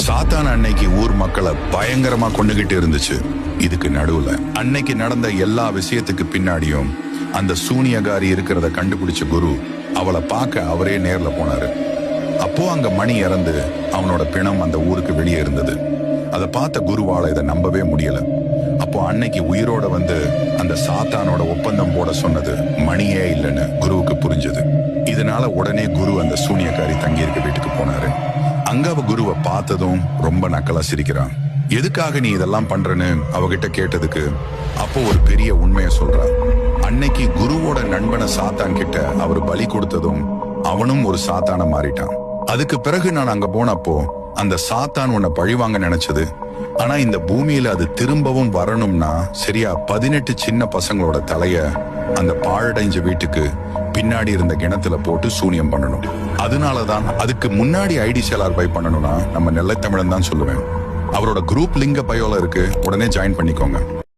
சாத்தான் அன்னைக்கு ஊர் மக்களை பயங்கரமா கொண்டுகிட்டு இருந்துச்சு. இதுக்கு நடுவுல அன்னைக்கு நடந்த எல்லா விஷயத்துக்கு பின்னாடியும் அந்த சூனியகாரி இருக்கிறத கண்டுபிடிச்ச குரு அவளை பார்க்க அவரே நேர்ல போனாரு. அப்போ அங்க மணி இறந்து அவனோட பிணம் அந்த ஊருக்கு வெளியே இருந்தது. அதை பார்த்த குருவால இதை நம்பவே முடியல. அப்போ அன்னைக்கு உயிரோட வந்து அந்த சாத்தானோட ஒப்பந்தம் போட சொன்னது மணியே இல்லைன்னு குருவுக்கு புரிஞ்சது. இதனால உடனே குரு அந்த சூனியக்காரி தங்கியிருக்க வீட்டுக்கு போனாரு. அங்க அவ குருவை பார்த்ததும் ரொம்ப நக்கலா சிரிக்கிறான். எதுக்காக நீ இதெல்லாம் பண்றன்னு அவகிட்ட கேட்டதுக்கு அப்போ ஒரு பெரிய உண்மையை சொல்றான். அன்னைக்கு குருவோட நண்பனை சாத்தான் கிட்ட அவர் பலி கொடுத்ததும் அவனும் ஒரு சாத்தான மாறிட்டான். அதுக்கு பிறகு நான் அங்க போனப்போ அந்த சாத்தான் உன்னை பழிவாங்க நினைச்சது. ஆனா இந்த பூமியில அது திரும்பவும் வரணும்னா சரியா 18 சின்ன பசங்களோட தலைய அந்த பாழடைஞ்ச வீட்டுக்கு பின்னாடி இருந்த கிணத்துல போட்டு சூனியம் பண்ணணும். அதனாலதான் அதுக்கு முன்னாடி ஐடி செலார் பை பண்ணணும்னா நம்ம நெல்லை தமிழன் தான் சொல்லுவேன். அவரோட குரூப் லிங்க பயோல இருக்கு, உடனே ஜாயின் பண்ணிக்கோங்க.